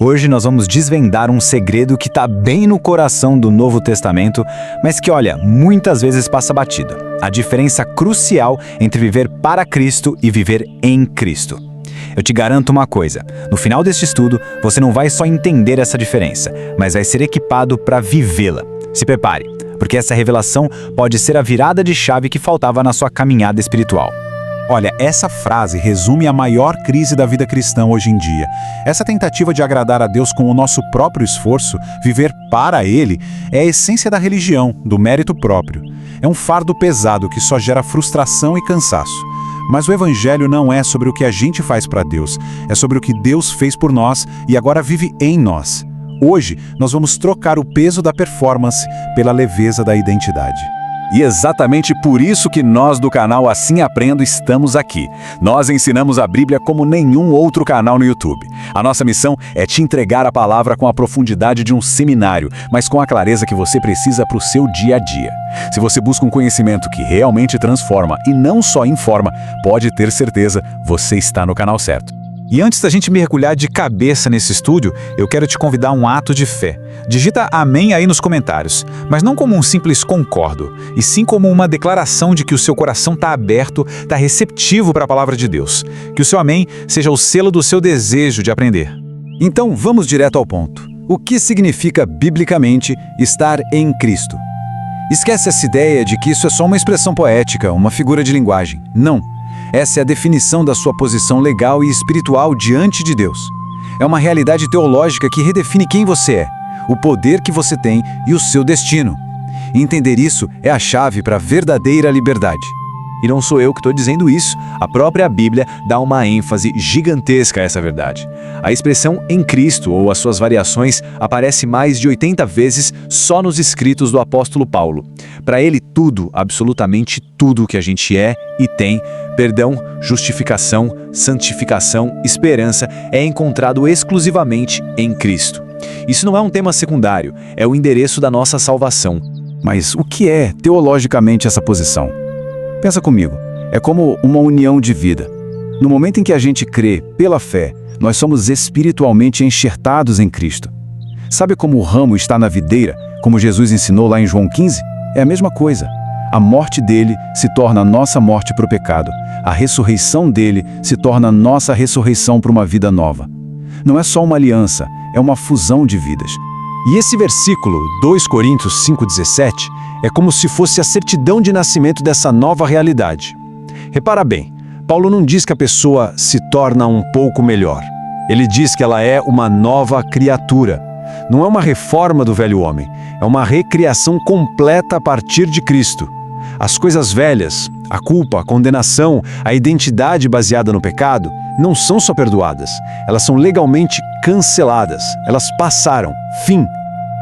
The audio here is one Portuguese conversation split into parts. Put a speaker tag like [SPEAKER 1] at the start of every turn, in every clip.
[SPEAKER 1] Hoje nós vamos desvendar um segredo que está bem no coração do Novo Testamento, mas que, olha, muitas vezes passa batido. A diferença crucial entre viver para Cristo e viver em Cristo. Eu te garanto uma coisa, no final deste estudo, você não vai só entender essa diferença, mas vai ser equipado para vivê-la. Se prepare, porque essa revelação pode ser a virada de chave que faltava na sua caminhada espiritual.
[SPEAKER 2] Olha, essa frase resume a maior crise da vida cristã hoje em dia. Essa tentativa de agradar a Deus com o nosso próprio esforço, viver para Ele, é a essência da religião, do mérito próprio. É um fardo pesado que só gera frustração e cansaço. Mas o Evangelho não é sobre o que a gente faz para Deus, é sobre o que Deus fez por nós e agora vive em nós. Hoje, nós vamos trocar o peso da performance pela leveza da identidade.
[SPEAKER 3] E exatamente por isso que nós do canal Assim Aprendo estamos aqui. Nós ensinamos a Bíblia como nenhum outro canal no YouTube. A nossa missão é te entregar a palavra com a profundidade de um seminário, mas com a clareza que você precisa para o seu dia a dia. Se você busca um conhecimento que realmente transforma e não só informa, pode ter certeza, você está no canal certo.
[SPEAKER 1] E antes da gente mergulhar de cabeça nesse estúdio, eu quero te convidar a um ato de fé. Digita amém aí nos comentários, mas não como um simples concordo, e sim como uma declaração de que o seu coração está aberto, está receptivo para a palavra de Deus. Que o seu amém seja o selo do seu desejo de aprender.
[SPEAKER 3] Então vamos direto ao ponto. O que significa biblicamente estar em Cristo? Esquece essa ideia de que isso é só uma expressão poética, uma figura de linguagem. Não. Essa é a definição da sua posição legal e espiritual diante de Deus. É uma realidade teológica que redefine quem você é, o poder que você tem e o seu destino. Entender isso é a chave para a verdadeira liberdade. E não sou eu que estou dizendo isso, a própria Bíblia dá uma ênfase gigantesca a essa verdade. A expressão em Cristo, ou as suas variações, aparece mais de 80 vezes só nos escritos do apóstolo Paulo. Para ele, tudo, absolutamente tudo que a gente é e tem, perdão, justificação, santificação, esperança, é encontrado exclusivamente em Cristo. Isso não é um tema secundário, é o endereço da nossa salvação. Mas o que é, teologicamente, essa posição? Pensa comigo, é como uma união de vida. No momento em que a gente crê, pela fé, nós somos espiritualmente enxertados em Cristo. Sabe como o ramo está na videira, como Jesus ensinou lá em João 15? É a mesma coisa. A morte dele se torna a nossa morte para o pecado. A ressurreição dele se torna a nossa ressurreição para uma vida nova. Não é só uma aliança, é uma fusão de vidas. E esse versículo, 2 Coríntios 5,17, é como se fosse a certidão de nascimento dessa nova realidade. Repara bem, Paulo não diz que a pessoa se torna um pouco melhor. Ele diz que ela é uma nova criatura. Não é uma reforma do velho homem, é uma recriação completa a partir de Cristo. As coisas velhas, a culpa, a condenação, a identidade baseada no pecado, não são só perdoadas, elas são legalmente canceladas, elas passaram, fim.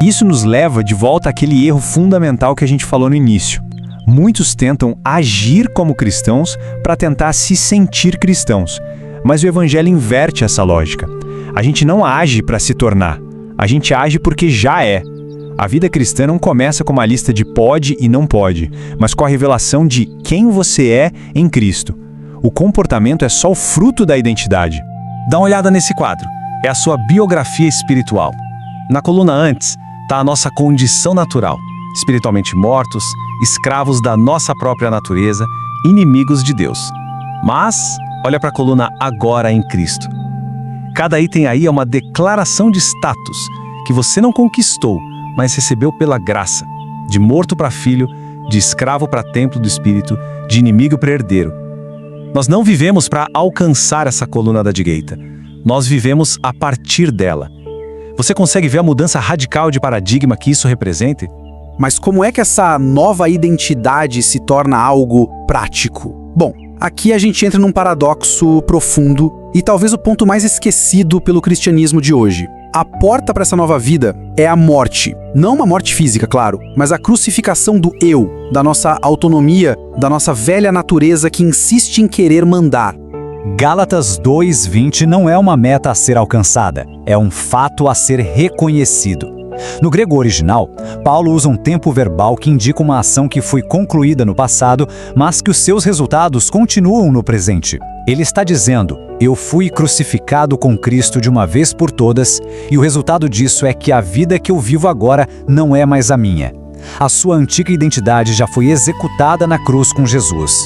[SPEAKER 1] Isso nos leva de volta àquele erro fundamental que a gente falou no início. Muitos tentam agir como cristãos para tentar se sentir cristãos, mas o Evangelho inverte essa lógica. A gente não age para se tornar, a gente age porque já é. A vida cristã não começa com uma lista de pode e não pode, mas com a revelação de quem você é em Cristo. O comportamento é só o fruto da identidade. Dá uma olhada nesse quadro. É a sua biografia espiritual. Na coluna antes, está a nossa condição natural. Espiritualmente mortos, escravos da nossa própria natureza, inimigos de Deus. Mas, olha para a coluna agora em Cristo. Cada item aí é uma declaração de status que você não conquistou, mas recebeu pela graça. De morto para filho, de escravo para templo do Espírito, de inimigo para herdeiro. Nós não vivemos para alcançar essa coluna da direita. Nós vivemos a partir dela. Você consegue ver a mudança radical de paradigma que isso representa?
[SPEAKER 4] Mas como é que essa nova identidade se torna algo prático? Bom, aqui a gente entra num paradoxo profundo e talvez o ponto mais esquecido pelo cristianismo de hoje. A porta para essa nova vida é a morte. Não uma morte física, claro, mas a crucificação do eu, da nossa autonomia, da nossa velha natureza que insiste em querer mandar.
[SPEAKER 1] Gálatas 2:20 não é uma meta a ser alcançada, é um fato a ser reconhecido.
[SPEAKER 3] No grego original, Paulo usa um tempo verbal que indica uma ação que foi concluída no passado, mas que os seus resultados continuam no presente. Ele está dizendo: eu fui crucificado com Cristo de uma vez por todas, e o resultado disso é que a vida que eu vivo agora não é mais a minha. A sua antiga identidade já foi executada na cruz com Jesus.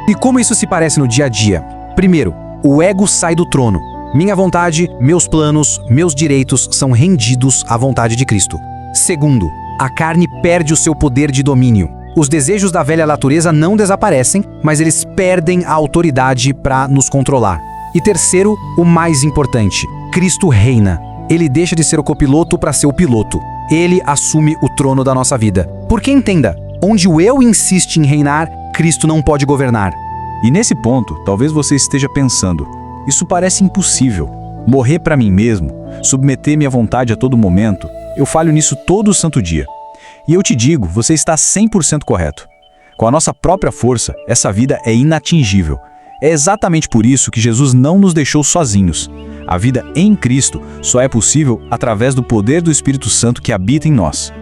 [SPEAKER 4] E como isso se parece no dia a dia? Primeiro, o ego sai do trono. Minha vontade, meus planos, meus direitos são rendidos à vontade de Cristo. Segundo, a carne perde o seu poder de domínio. Os desejos da velha natureza não desaparecem, mas eles perdem a autoridade para nos controlar. E terceiro, o mais importante, Cristo reina. Ele deixa de ser o copiloto para ser o piloto. Ele assume o trono da nossa vida. Porque entenda, onde o eu insiste em reinar, Cristo não pode governar.
[SPEAKER 1] E nesse ponto, talvez você esteja pensando: isso parece impossível. Morrer para mim mesmo, submeter minha vontade a todo momento, eu falho nisso todo santo dia. E eu te digo, você está 100% correto. Com a nossa própria força, essa vida é inatingível. É exatamente por isso que Jesus não nos deixou sozinhos. A vida em Cristo só é possível através do poder do Espírito Santo que habita em nós.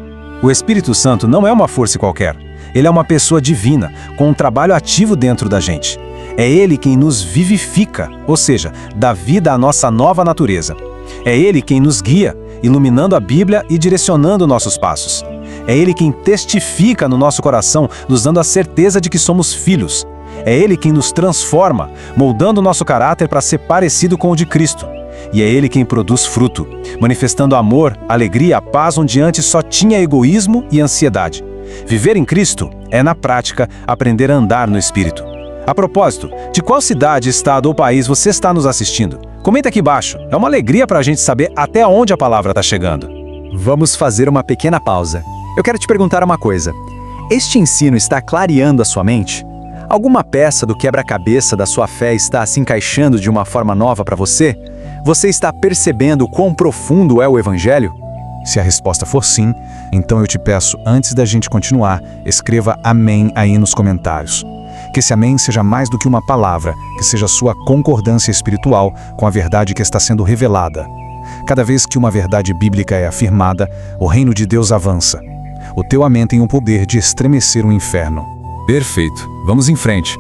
[SPEAKER 1] O Espírito Santo não é uma força qualquer. Ele é uma pessoa divina, com um trabalho ativo dentro da gente. É Ele quem nos vivifica, ou seja, dá vida à nossa nova natureza. É Ele quem nos guia, iluminando a Bíblia e direcionando nossos passos. É Ele quem testifica no nosso coração, nos dando a certeza de que somos filhos. É Ele quem nos transforma, moldando o nosso caráter para ser parecido com o de Cristo. E é Ele quem produz fruto, manifestando amor, alegria, paz onde antes só tinha egoísmo e ansiedade. Viver em Cristo é, na prática, aprender a andar no Espírito. A propósito, de qual cidade, estado ou país você está nos assistindo? Comenta aqui embaixo. É uma alegria para a gente saber até onde a palavra está chegando.
[SPEAKER 3] Vamos fazer uma pequena pausa. Eu quero te perguntar uma coisa. Este ensino está clareando a sua mente? Alguma peça do quebra-cabeça da sua fé está se encaixando de uma forma nova para você? Você está percebendo quão profundo é o Evangelho?
[SPEAKER 2] Se a resposta for sim, então eu te peço, antes da gente continuar, escreva amém aí nos comentários. Que esse amém seja mais do que uma palavra, que seja sua concordância espiritual com a verdade que está sendo revelada. Cada vez que uma verdade bíblica é afirmada, o reino de Deus avança. O teu amém tem o poder de estremecer o inferno.
[SPEAKER 1] Perfeito. Vamos em frente.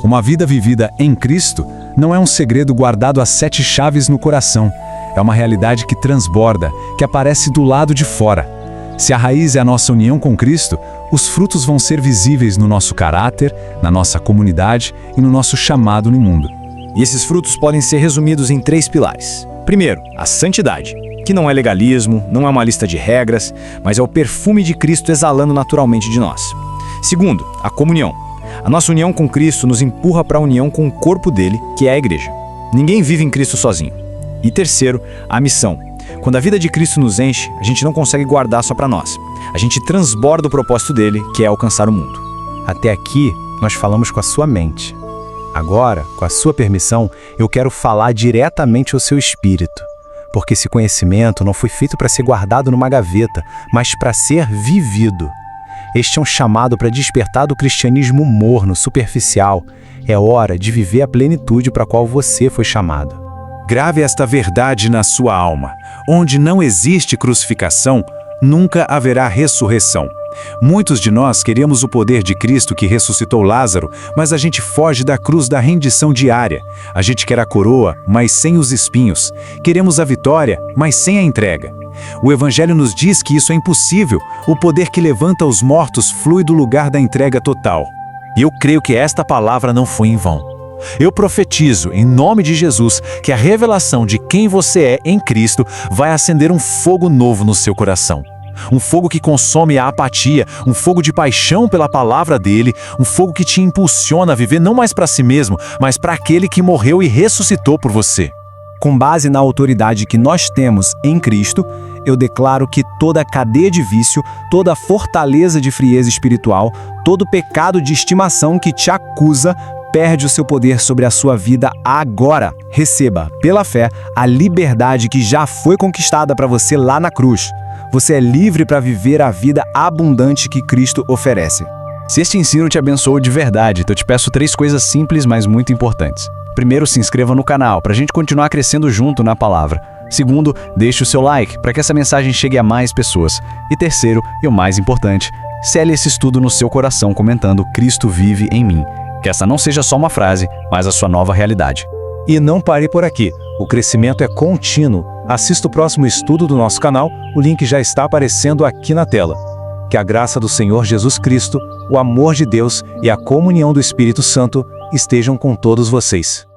[SPEAKER 1] Uma vida vivida em Cristo não é um segredo guardado a 7 chaves no coração. É uma realidade que transborda, que aparece do lado de fora. Se a raiz é a nossa união com Cristo, os frutos vão ser visíveis no nosso caráter, na nossa comunidade e no nosso chamado no mundo.
[SPEAKER 5] E esses frutos podem ser resumidos em 3 pilares. Primeiro, a santidade, que não é legalismo, não é uma lista de regras, mas é o perfume de Cristo exalando naturalmente de nós. Segundo, a comunhão. A nossa união com Cristo nos empurra para a união com o corpo dele, que é a igreja. Ninguém vive em Cristo sozinho. E terceiro, a missão. Quando a vida de Cristo nos enche, a gente não consegue guardar só para nós. A gente transborda o propósito dele, que é alcançar o mundo.
[SPEAKER 1] Até aqui, nós falamos com a sua mente. Agora, com a sua permissão, eu quero falar diretamente ao seu espírito. Porque esse conhecimento não foi feito para ser guardado numa gaveta, mas para ser vivido. Este é um chamado para despertar do cristianismo morno, superficial. É hora de viver a plenitude para a qual você foi chamado.
[SPEAKER 2] Grave esta verdade na sua alma. Onde não existe crucificação, nunca haverá ressurreição. Muitos de nós queremos o poder de Cristo que ressuscitou Lázaro, mas a gente foge da cruz da rendição diária. A gente quer a coroa, mas sem os espinhos. Queremos a vitória, mas sem a entrega. O Evangelho nos diz que isso é impossível. O poder que levanta os mortos flui do lugar da entrega total. E eu creio que esta palavra não foi em vão. Eu profetizo, em nome de Jesus, que a revelação de quem você é em Cristo vai acender um fogo novo no seu coração. Um fogo que consome a apatia, um fogo de paixão pela palavra dele, um fogo que te impulsiona a viver não mais para si mesmo, mas para aquele que morreu e ressuscitou por você.
[SPEAKER 1] Com base na autoridade que nós temos em Cristo, eu declaro que toda cadeia de vício, toda fortaleza de frieza espiritual, todo pecado de estimação que te acusa, perde o seu poder sobre a sua vida agora. Receba, pela fé, a liberdade que já foi conquistada para você lá na cruz. Você é livre para viver a vida abundante que Cristo oferece. Se este ensino te abençoou de verdade, então eu te peço 3 coisas simples, mas muito importantes. Primeiro, se inscreva no canal, para a gente continuar crescendo junto na palavra.
[SPEAKER 3] Segundo, deixe o seu like para que essa mensagem chegue a mais pessoas. E terceiro, e o mais importante, cele esse estudo no seu coração comentando "Cristo vive em mim". Que essa não seja só uma frase, mas a sua nova realidade.
[SPEAKER 1] E não pare por aqui, o crescimento é contínuo. Assista o próximo estudo do nosso canal, o link já está aparecendo aqui na tela. Que a graça do Senhor Jesus Cristo, o amor de Deus e a comunhão do Espírito Santo estejam com todos vocês.